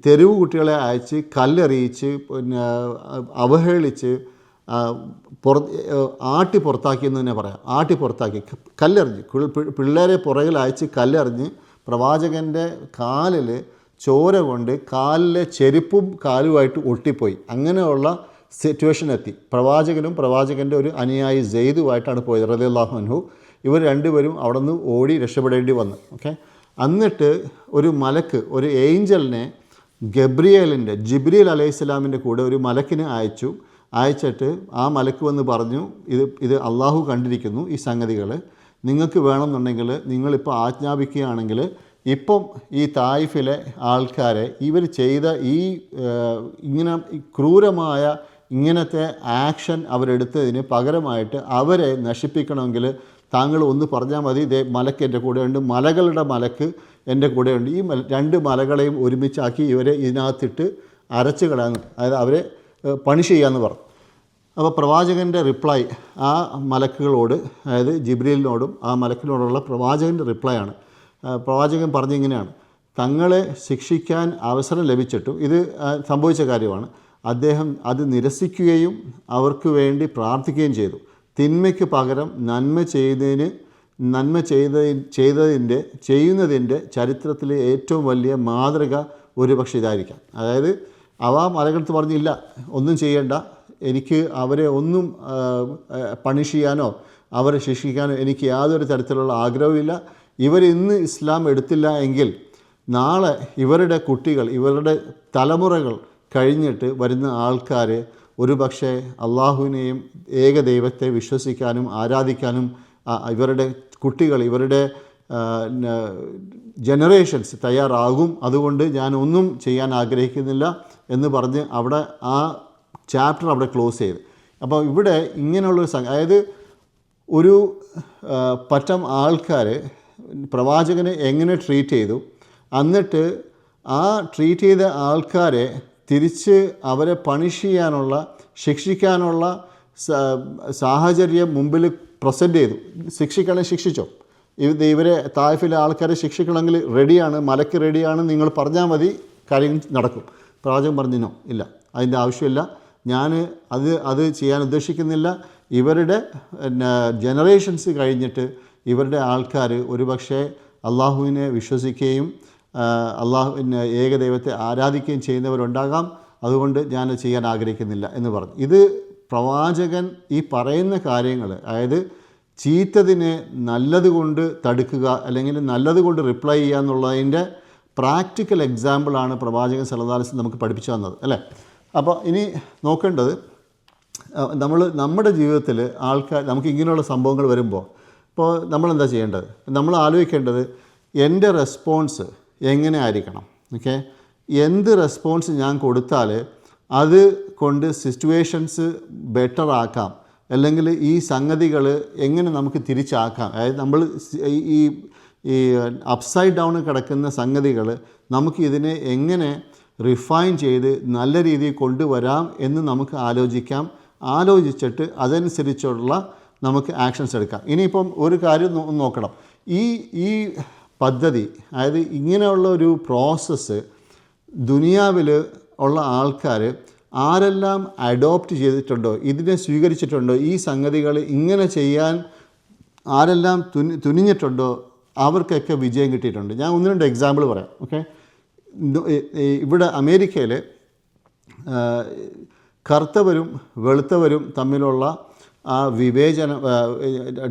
തെരുവ് കുട്ടികളെ അയച്ച് കല്ലെറിയിച്ച് പിന്നെ അവഹേളിച്ച് പുറത്താക്കിയെന്ന് തന്നെ പറയാം. പുറത്താക്കി, കല്ലെറിഞ്ഞ്, പിള്ളേരെ പുറകിൽ അയച്ച് കല്ലെറിഞ്ഞ് പ്രവാചകൻ്റെ കാലിൽ ചോര കൊണ്ട് കാലിലെ ചെരുപ്പും കാലുമായിട്ട് ഒട്ടിപ്പോയി. അങ്ങനെയുള്ള സിറ്റുവേഷൻ എത്തി. പ്രവാചകനും പ്രവാചകൻ്റെ ഒരു അനുയായി സെയ്ദുമായിട്ടാണ് പോയത് റളിയല്ലാഹു അൻഹു. ഇവർ രണ്ടുപേരും അവിടെ നിന്ന് ഓടി രക്ഷപ്പെടേണ്ടി വന്നു. ഓക്കെ, എന്നിട്ട് ഒരു മലക്ക്, ഒരു ഏഞ്ചലിനെ ജിബ്രീൽ അലൈഹിസ്സലാമിൻ്റെ കൂടെ ഒരു മലക്കിനെ അയച്ചിട്ട് ആ മലക്ക് വന്ന് പറഞ്ഞു, ഇത് അള്ളാഹു കണ്ടിരിക്കുന്നു ഈ സംഗതികൾ, നിങ്ങൾക്ക് വേണമെന്നുണ്ടെങ്കിൽ നിങ്ങളിപ്പോൾ ആജ്ഞാപിക്കുകയാണെങ്കിൽ ഇപ്പം ഈ തായിഫിലെ ആൾക്കാരെ ഇവർ ചെയ്ത ഇങ്ങനെ ക്രൂരമായ ഇങ്ങനത്തെ ആക്ഷൻ അവരെടുത്തതിന് പകരമായിട്ട് അവരെ നശിപ്പിക്കണമെങ്കിൽ താങ്കൾ ഒന്ന് പറഞ്ഞാൽ മതി. ഇതേ മലക്ക് എൻ്റെ കൂടെയുണ്ട്, മലകളുടെ മലക്ക് എൻ്റെ കൂടെയുണ്ട്, ഈ 2 മലകളെയും ഒരുമിച്ചാക്കി ഇവരെ ഇതിനകത്തിട്ട് അരച്ച് കളയാന്ന്, അതായത് അവരെ പണിഷ് ചെയ്യാമെന്ന് പറഞ്ഞു. അപ്പോൾ പ്രവാചകൻ്റെ റിപ്ലൈ ആ മലക്കുകളോട്, അതായത് ജിബ്രീലിനോടും ആ മലക്കിനോടുള്ള പ്രവാചകൻ്റെ റിപ്ലൈ ആണ്. പ്രവാചകൻ പറഞ്ഞിങ്ങനെയാണ്, തങ്ങളെ ശിക്ഷിക്കാൻ അവസരം ലഭിച്ചിട്ടും, ഇത് സംഭവിച്ച കാര്യമാണ്, അദ്ദേഹം അത് നിരസിക്കുകയും അവർക്ക് വേണ്ടി പ്രാർത്ഥിക്കുകയും ചെയ്തു. തിന്മയ്ക്ക് പകരം നന്മ ചെയ്യുന്നതിൻ്റെ ചരിത്രത്തിലെ ഏറ്റവും വലിയ മാതൃക ഒരുപക്ഷെ ഇതായിരിക്കാം. അതായത് അവ മലകൾക്ക് പറഞ്ഞില്ല, ഒന്നും ചെയ്യേണ്ട, എനിക്ക് അവരെ ഒന്നും പണിഷ് ചെയ്യാനോ അവരെ ശിക്ഷിക്കാനോ എനിക്ക് യാതൊരു തരത്തിലുള്ള ആഗ്രഹവുമില്ല. ഇവരിന്ന് ഇസ്ലാം എടുത്തില്ല എങ്കിൽ നാളെ ഇവരുടെ കുട്ടികൾ, ഇവരുടെ തലമുറകൾ കഴിഞ്ഞിട്ട് വരുന്ന ആൾക്കാർ ഒരുപക്ഷെ അള്ളാഹുവിനെയും ഏകദൈവത്തെ വിശ്വസിക്കാനും ആരാധിക്കാനും ഇവരുടെ കുട്ടികൾ, ഇവരുടെ ജനറേഷൻസ് തയ്യാറാകും. അതുകൊണ്ട് ഞാൻ ഒന്നും ചെയ്യാൻ ആഗ്രഹിക്കുന്നില്ല എന്ന് പറഞ്ഞ് അവിടെ ആ ചാപ്റ്റർ അവിടെ ക്ലോസ് ചെയ്ത്. അപ്പോൾ ഇവിടെ ഇങ്ങനെയുള്ളൊരു അതായത് ഒരു പറ്റം ആൾക്കാർ പ്രവാചകനെ എങ്ങനെ ട്രീറ്റ് ചെയ്തു, എന്നിട്ട് ആ ട്രീറ്റ് ചെയ്ത ആൾക്കാരെ തിരിച്ച് അവരെ പണിഷ് ചെയ്യാനുള്ള, ശിക്ഷിക്കാനുള്ള സാഹചര്യം മുമ്പിൽ പ്രസൻറ്റ് ചെയ്തു. ശിക്ഷിക്കണേ ശിക്ഷിച്ചോ, ഇവരെ തായിഫിലെ ആൾക്കാരെ ശിക്ഷിക്കണമെങ്കിൽ റെഡിയാണ്, മലക്ക് റെഡിയാണ്, നിങ്ങൾ പറഞ്ഞാൽ മതി, കാര്യം നടക്കും. പ്രവാചകൻ പറഞ്ഞിനോ, ഇല്ല, അതിൻ്റെ ആവശ്യമില്ല, ഞാൻ അത് ചെയ്യാൻ ഉദ്ദേശിക്കുന്നില്ല. ഇവരുടെ ജനറേഷൻസ് കഴിഞ്ഞിട്ട് ഇവരുടെ ആൾക്കാർ ഒരുപക്ഷെ അള്ളാഹുവിനെ വിശ്വസിക്കുകയും അള്ളാഹുവിനെ ഏകദൈവത്തെ ആരാധിക്കുകയും ചെയ്യുന്നവരുണ്ടാകാം, അതുകൊണ്ട് ഞാൻ ചെയ്യാൻ ആഗ്രഹിക്കുന്നില്ല എന്ന് പറഞ്ഞു. ഇത് പ്രവാചകൻ ഈ പറയുന്ന കാര്യങ്ങൾ, അതായത് ചീത്തതിനെ നല്ലതുകൊണ്ട് തടുക്കുക അല്ലെങ്കിൽ നല്ലതുകൊണ്ട് റിപ്ലൈ ചെയ്യുക എന്നുള്ളതിൻ്റെ പ്രാക്ടിക്കൽ എക്സാമ്പിളാണ് പ്രവാചകൻ സല്ലല്ലാഹു അലൈഹി വസല്ലം നമുക്ക് പഠിപ്പിച്ചു തന്നത്, അല്ലേ? അപ്പോൾ ഇനി നോക്കേണ്ടത്, നമ്മുടെ ജീവിതത്തിൽ നമുക്ക് ഇങ്ങനെയുള്ള സംഭവങ്ങൾ വരുമ്പോൾ ഇപ്പോൾ നമ്മളെന്താ ചെയ്യേണ്ടത്? നമ്മൾ ആലോചിക്കേണ്ടത് എൻ്റെ റെസ്പോൺസ് എങ്ങനെ ആയിരിക്കണം. ഓക്കെ, എന്ത് റെസ്പോൺസ് ഞാൻ കൊടുത്താൽ അത് കൊണ്ട് സിറ്റുവേഷൻസ് ബെറ്റർ ആക്കാം, അല്ലെങ്കിൽ ഈ സംഗതികൾ എങ്ങനെ നമുക്ക് തിരിച്ചാക്കാം. അതായത് നമ്മൾ ഈ അപ്സൈഡ് ഡൗൺ കിടക്കുന്ന സംഗതികൾ നമുക്ക് ഇതിനെ എങ്ങനെ റിഫൈൻ ചെയ്ത് നല്ല രീതിയിൽ കൊണ്ടുവരാം എന്ന് നമുക്ക് ആലോചിച്ചിട്ട് അതനുസരിച്ചുള്ള നമുക്ക് ആക്ഷൻസ് എടുക്കാം. ഇനിയിപ്പം ഒരു കാര്യം നോക്കണം, ഈ പദ്ധതി, അതായത് ഇങ്ങനെയുള്ള ഒരു പ്രോസസ്സ് ദുനിയാവിൽ ഉള്ള ആൾക്കാർ ആരെല്ലാം അഡോപ്റ്റ് ചെയ്തിട്ടുണ്ടോ, ഇതിനെ സ്വീകരിച്ചിട്ടുണ്ടോ, ഈ സംഗതികൾ ഇങ്ങനെ ചെയ്യാൻ ആരെല്ലാം തുനിഞ്ഞിട്ടുണ്ടോ, അവർക്കൊക്കെ വിജയം കിട്ടിയിട്ടുണ്ട്. ഞാൻ 1-2 എക്സാമ്പിൾ പറയാം. ഓക്കെ, ഇവിടെ അമേരിക്കയിൽ കറുത്തവരും വെളുത്തവരും തമ്മിലുള്ള ആ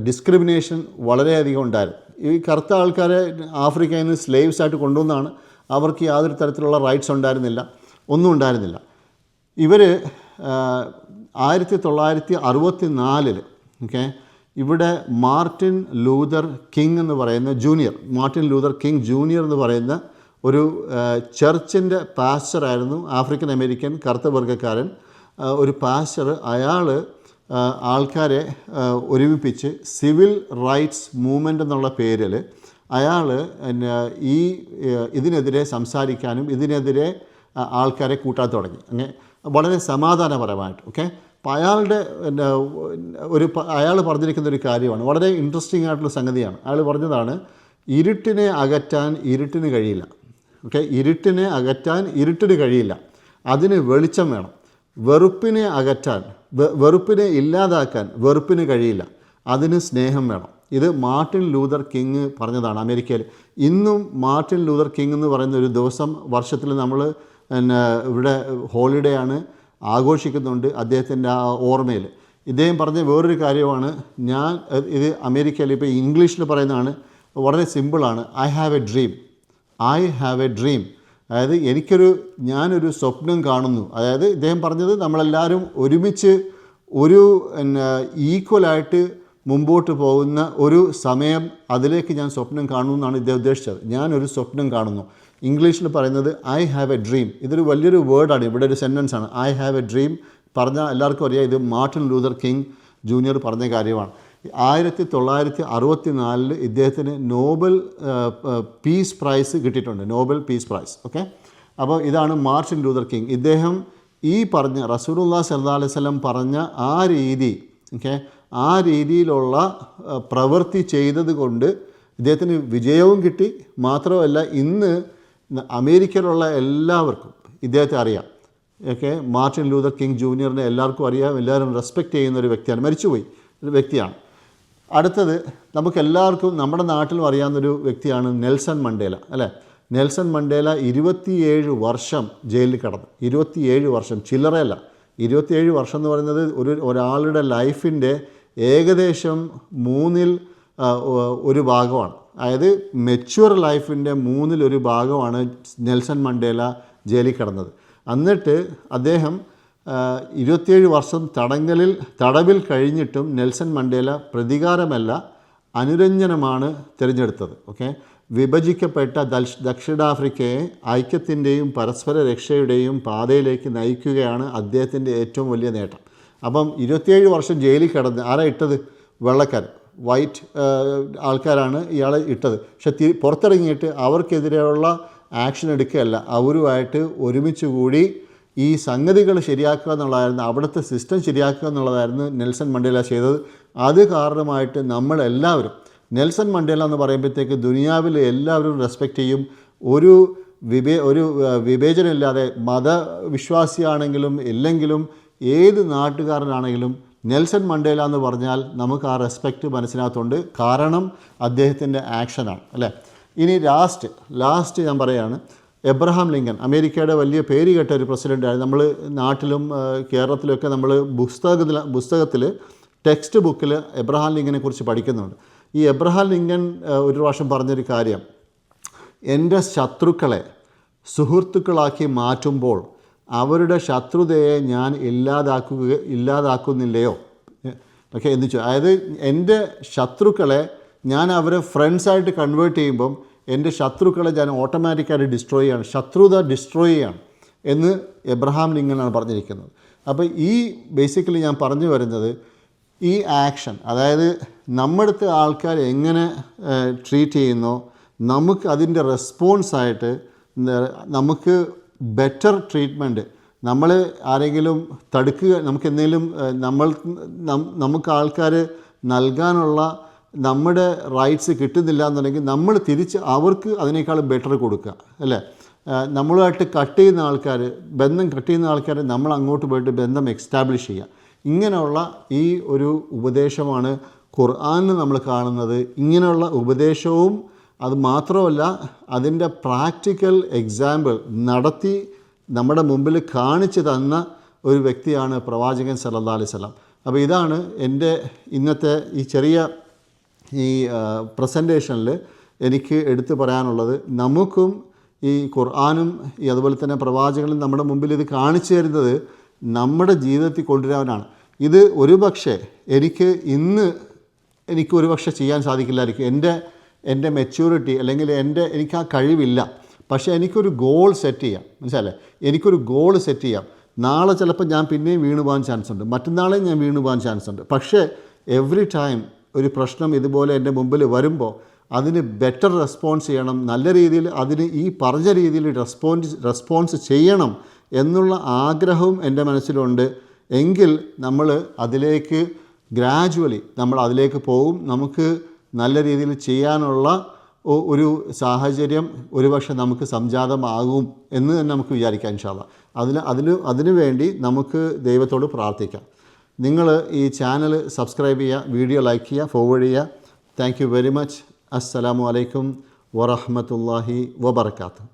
ഡിസ്ക്രിമിനേഷൻ വളരെയധികം ഉണ്ടായിരുന്നു. ഈ കറുത്ത ആൾക്കാരെ ആഫ്രിക്കയിൽ നിന്ന് സ്ലേവ്സ് ആയിട്ട് കൊണ്ടുവന്നാണ്. അവർക്ക് യാതൊരു തരത്തിലുള്ള റൈറ്റ്സ് ഉണ്ടായിരുന്നില്ല, ഒന്നും ഉണ്ടായിരുന്നില്ല. ഇവർ 1964 ഓക്കെ ഇവിടെ മാർട്ടിൻ ലൂതർ കിങ് എന്ന് പറയുന്ന ജൂനിയർ എന്ന് പറയുന്ന ഒരു ചർച്ചിൻ്റെ പാസ്റ്ററായിരുന്നു, ആഫ്രിക്കൻ അമേരിക്കൻ കറുത്ത വർഗ്ഗക്കാരൻ, ഒരു പാസ്റ്റർ. അയാൾ ആൾക്കാരെ ഒരുമിപ്പിച്ച് സിവിൽ റൈറ്റ്സ് മൂവ്മെൻ്റ് എന്നുള്ള പേരിൽ അയാൾ ഇതിനെതിരെ സംസാരിക്കാനും ഇതിനെതിരെ ആൾക്കാരെ കൂട്ടാൻ തുടങ്ങി. അങ്ങനെ വളരെ സമാധാനപരമായിട്ട്. ഓക്കെ, അപ്പോൾ അയാൾ പറഞ്ഞിരിക്കുന്ന ഒരു കാര്യമാണ്, വളരെ ഇൻട്രസ്റ്റിംഗ് ആയിട്ടുള്ള സംഗതിയാണ്. അയാൾ പറഞ്ഞതാണ്, ഇരുട്ടിനെ അകറ്റാൻ ഇരുട്ടിന് കഴിയില്ല. ഓക്കെ, ഇരുട്ടിനെ അകറ്റാൻ ഇരുട്ടിന് കഴിയില്ല, അതിന് വെളിച്ചം വേണം. വെറുപ്പിനെ ഇല്ലാതാക്കാൻ വെറുപ്പിന് കഴിയില്ല, അതിന് സ്നേഹം വേണം. ഇത് മാർട്ടിൻ ലൂതർ കിങ് പറഞ്ഞതാണ് അമേരിക്കയിൽ. ഇന്നും മാർട്ടിൻ ലൂതർ കിങ് എന്ന് പറയുന്ന ഒരു ദിവസം വർഷത്തിൽ നമ്മൾ ഇവിടെ ഹോളിഡേ ആണ്, ആഘോഷിക്കുന്നുണ്ട് അദ്ദേഹത്തിൻ്റെ ആ ഓർമ്മയിൽ. ഇദ്ദേഹം പറഞ്ഞ വേറൊരു കാര്യമാണ്, ഇത് അമേരിക്കയിൽ ഇപ്പോൾ ഇംഗ്ലീഷിൽ പറയുന്നതാണ്, വളരെ സിമ്പിളാണ്. I have A dream. അതായത് ഞാനൊരു സ്വപ്നം കാണുന്നു. അതായത് ഇദ്ദേഹം പറഞ്ഞത് നമ്മളെല്ലാവരും ഒരുമിച്ച് ഒരു ഈക്വലായിട്ട് മുമ്പോട്ട് പോകുന്ന ഒരു സമയം, അതിലേക്ക് ഞാൻ സ്വപ്നം കാണുന്നു എന്നാണ് ഇദ്ദേഹം ഉദ്ദേശിച്ചത്. ഞാനൊരു സ്വപ്നം കാണുന്നു. ഇംഗ്ലീഷിൽ പറയുന്നത് ഐ ഹാവ് എ ഡ്രീം. ഇതൊരു വലിയൊരു വേർഡാണ്, ഇവിടെ ഒരു സെൻറ്റൻസാണ്. ഐ ഹാവ് എ ഡ്രീം പറഞ്ഞാൽ എല്ലാവർക്കും അറിയാം, ഇത് മാർട്ടിൻ ലൂതർ കിങ് ജൂനിയർ പറഞ്ഞ കാര്യമാണ്. 1964 ഇദ്ദേഹത്തിന് നോബൽ പീസ് പ്രൈസ് കിട്ടിയിട്ടുണ്ട്, നോബൽ പീസ് പ്രൈസ്. ഓക്കെ, അപ്പോൾ ഇതാണ് മാർട്ടിൻ ലൂതർ കിങ്. ഇദ്ദേഹം ഈ പറഞ്ഞ റസൂലുള്ളാഹി സ്വല്ലല്ലാഹു അലൈഹി വസല്ലം പറഞ്ഞ ആ രീതി, ഓക്കെ, ആ രീതിയിലുള്ള പ്രവൃത്തി ചെയ്തത് കൊണ്ട് ഇദ്ദേഹത്തിന് വിജയവും കിട്ടി. മാത്രമല്ല ഇന്ന് അമേരിക്കയിലുള്ള എല്ലാവർക്കും ഇദ്ദേഹത്തെ അറിയാം. ഓക്കെ, മാർട്ടിൻ ലൂതർ കിങ് ജൂനിയറിനെ എല്ലാവർക്കും അറിയാം, എല്ലാവരും റെസ്പെക്റ്റ് ചെയ്യുന്ന ഒരു വ്യക്തിയാണ്, മരിച്ചുപോയി ഒരു വ്യക്തിയാണ്. അടുത്തത് നമുക്കെല്ലാവർക്കും നമ്മുടെ നാട്ടിലും അറിയാവുന്നൊരു വ്യക്തിയാണ് നെൽസൺ മണ്ടേല, അല്ലേ? നെൽസൺ മണ്ടേല 27 വർഷം ജയിലിൽ കിടന്നു. 27 വർഷം, ചില്ലറയല്ല. 27 വർഷം എന്ന് പറയുന്നത് ഒരാളുടെ ലൈഫിൻ്റെ ഏകദേശം 1/3 ഭാഗമാണ്. അതായത് മെച്യൂർ ലൈഫിൻ്റെ 1/3 ഭാഗമാണ് നെൽസൺ മണ്ടേല ജയിലിൽ കിടന്നത്. എന്നിട്ട് അദ്ദേഹം 27 വർഷം തടവിൽ കഴിഞ്ഞിട്ടും നെൽസൺ മണ്ടേല പ്രതികാരമല്ല, അനുരഞ്ജനമാണ് തിരഞ്ഞെടുത്തത്. ഓക്കെ, വിഭജിക്കപ്പെട്ട ദക്ഷിണാഫ്രിക്കയെ ഐക്യത്തിൻ്റെയും പരസ്പര രക്ഷയുടെയും പാതയിലേക്ക് നയിക്കുകയാണ് അദ്ദേഹത്തിൻ്റെ ഏറ്റവും വലിയ നേട്ടം. അപ്പം 27 വർഷം ജയിലിൽ കിടന്ന് ആരാ ഇട്ടത്? വെള്ളക്കാരൻ. വൈറ്റ് ആൾക്കാരാണ് ഇയാളെ ഇട്ടത്. പക്ഷെ പുറത്തിറങ്ങിയിട്ട് അവർക്കെതിരെയുള്ള ആക്ഷൻ എടുക്കുകയല്ല, അവരുമായിട്ട് ഒരുമിച്ച് കൂടി ഈ സംഗതികൾ ശരിയാക്കുക എന്നുള്ളതായിരുന്നു, അവിടുത്തെ സിസ്റ്റം ശരിയാക്കുക എന്നുള്ളതായിരുന്നു നെൽസൺ മണ്ടേല ചെയ്തത്. അത് കാരണമായിട്ട് നമ്മളെല്ലാവരും, നെൽസൺ മണ്ടേല എന്ന് പറയുമ്പോഴത്തേക്ക് ദുനിയാവിൽ എല്ലാവരും റെസ്പെക്റ്റ് ചെയ്യും. ഒരു വിവേചനമില്ലാതെ മതവിശ്വാസിയാണെങ്കിലും ഇല്ലെങ്കിലും ഏത് നാട്ടുകാരനാണെങ്കിലും നെൽസൺ മണ്ടേല എന്ന് പറഞ്ഞാൽ നമുക്ക് ആ റെസ്പെക്റ്റ് മനസ്സിനകത്തുണ്ട്. കാരണം അദ്ദേഹത്തിൻ്റെ ആക്ഷനാണ് അല്ലേ. ഇനി ലാസ്റ്റ് ഞാൻ പറയുകയാണ്, എബ്രഹാം ലിങ്കൻ, അമേരിക്കയുടെ വലിയ പേര് കേട്ട ഒരു പ്രസിഡൻ്റായിരുന്നു. നമ്മൾ നാട്ടിലും കേരളത്തിലൊക്കെ നമ്മൾ പുസ്തകത്തിൽ ടെക്സ്റ്റ് ബുക്കിൽ എബ്രഹാം ലിങ്കനെ കുറിച്ച് പഠിക്കുന്നുണ്ട്. ഈ എബ്രഹാം ലിങ്കൻ ഒരു പ്രാവശ്യം പറഞ്ഞൊരു കാര്യം, എൻ്റെ ശത്രുക്കളെ സുഹൃത്തുക്കളാക്കി മാറ്റുമ്പോൾ അവരുടെ ശത്രുതയെ ഞാൻ ഇല്ലാതാക്കുന്നില്ലയോ ഓക്കെ എന്ന് വെച്ചാൽ, അതായത് എൻ്റെ ശത്രുക്കളെ ഞാൻ അവരെ ഫ്രണ്ട്സായിട്ട് കൺവേർട്ട് ചെയ്യുമ്പം എൻ്റെ ശത്രുക്കളെ ഞാൻ ഓട്ടോമാറ്റിക്കായിട്ട് ഡിസ്ട്രോയ് ചെയ്യാണ്, ശത്രുത ഡിസ്ട്രോയ് ചെയ്യാണ് എന്ന് എബ്രഹാം ലിങ്കനാണ് പറഞ്ഞിരിക്കുന്നത്. അപ്പോൾ ഈ ബേസിക്കലി ഞാൻ പറഞ്ഞു വരുന്നത് ഈ ആക്ഷൻ, അതായത് നമ്മുടെ ആൾക്കാർ എങ്ങനെ ട്രീറ്റ് ചെയ്യുന്നോ നമുക്ക് അതിൻ്റെ റെസ്പോൺസായിട്ട് നമുക്ക് ബെറ്റർ ട്രീറ്റ്മെൻറ്റ്, നമ്മൾ ആരെങ്കിലും തടുക്കുക, നമുക്കെന്തെങ്കിലും നമുക്ക് ആൾക്കാർ നൽകാനുള്ള നമ്മുടെ റൈറ്റ്സ് കിട്ടുന്നില്ല എന്നുണ്ടെങ്കിൽ നമ്മൾ തിരിച്ച് അവർക്ക് അതിനേക്കാളും ബെറ്റർ കൊടുക്കുക അല്ലേ. നമ്മളുമായിട്ട് ബന്ധം കട്ട് ചെയ്യുന്ന ആൾക്കാർ നമ്മൾ അങ്ങോട്ട് പോയിട്ട് ബന്ധം എക്സ്റ്റാബ്ലിഷ് ചെയ്യുക. ഇങ്ങനെയുള്ള ഈ ഒരു ഉപദേശമാണ് ഖുർആനിൽ നമ്മൾ കാണുന്നത്. ഇങ്ങനെയുള്ള ഉപദേശവും അത് മാത്രമല്ല അതിൻ്റെ പ്രാക്ടിക്കൽ എക്സാമ്പിൾ നടത്തി നമ്മുടെ മുമ്പിൽ കാണിച്ചു തന്ന ഒരു വ്യക്തിയാണ് പ്രവാചകൻ സല്ലല്ലാഹു അലൈഹി വസല്ലം. അപ്പോൾ ഇതാണ് എൻ്റെ ഇന്നത്തെ ഈ ചെറിയ പ്രസൻറ്റേഷനിൽ എനിക്ക് എടുത്തു പറയാനുള്ളത്. നമുക്കും ഈ ഖുർആനും അതുപോലെ തന്നെ പ്രവാചകനും നമ്മുടെ മുമ്പിൽ ഇത് കാണിച്ചു തരുന്നത് നമ്മുടെ ജീവിതത്തിൽ കൊണ്ടുവരാനാണ്. ഇത് ഒരുപക്ഷെ എനിക്ക് ഒരുപക്ഷെ ചെയ്യാൻ സാധിക്കില്ലായിരിക്കും, എൻ്റെ മെച്യൂരിറ്റി അല്ലെങ്കിൽ എനിക്ക് ആ കഴിവില്ല. പക്ഷേ എനിക്കൊരു ഗോൾ സെറ്റ് ചെയ്യാം, മനസ്സിലല്ലേ, എനിക്കൊരു ഗോൾ സെറ്റ് ചെയ്യാം. നാളെ ചിലപ്പോൾ ഞാൻ പിന്നെയും വീണു പോകാൻ ചാൻസ് ഉണ്ട്, മറ്റന്നാളെയും ഞാൻ വീണു പോകാൻ ചാൻസ് ഉണ്ട്. പക്ഷേ എവറി ടൈം ഒരു പ്രശ്നം ഇതുപോലെ എൻ്റെ മുമ്പിൽ വരുമ്പോൾ അതിന് ബെറ്റർ റെസ്പോൺസ് ചെയ്യണം, നല്ല രീതിയിൽ അതിന് ഈ പറഞ്ഞ രീതിയിൽ റെസ്പോൺസ് ചെയ്യണം എന്നുള്ള ആഗ്രഹവും എൻ്റെ മനസ്സിലുണ്ട്. എങ്കിൽ നമ്മൾ അതിലേക്ക് ഗ്രാജുവലി അതിലേക്ക് പോകും. നമുക്ക് നല്ല രീതിയിൽ ചെയ്യാനുള്ള ഒരു സാഹചര്യം ഒരുപക്ഷെ നമുക്ക് സംജാതമാകും എന്ന് തന്നെ നമുക്ക് വിചാരിക്കാം ഇൻഷാ അല്ലാഹ്. അതിനു വേണ്ടി നമുക്ക് ദൈവത്തോട് പ്രാർത്ഥിക്കാം. നിങ്ങൾ ഈ ചാനൽ സബ്സ്ക്രൈബ് ചെയ്യുക, വീഡിയോ ലൈക്ക് ചെയ്യുക, ഫോർവേഡ് ചെയ്യുക. Thank you very much. അസ്സലാമു അലൈക്കും വറഹ്മത്തുള്ളാഹി വബറകാതുഹു.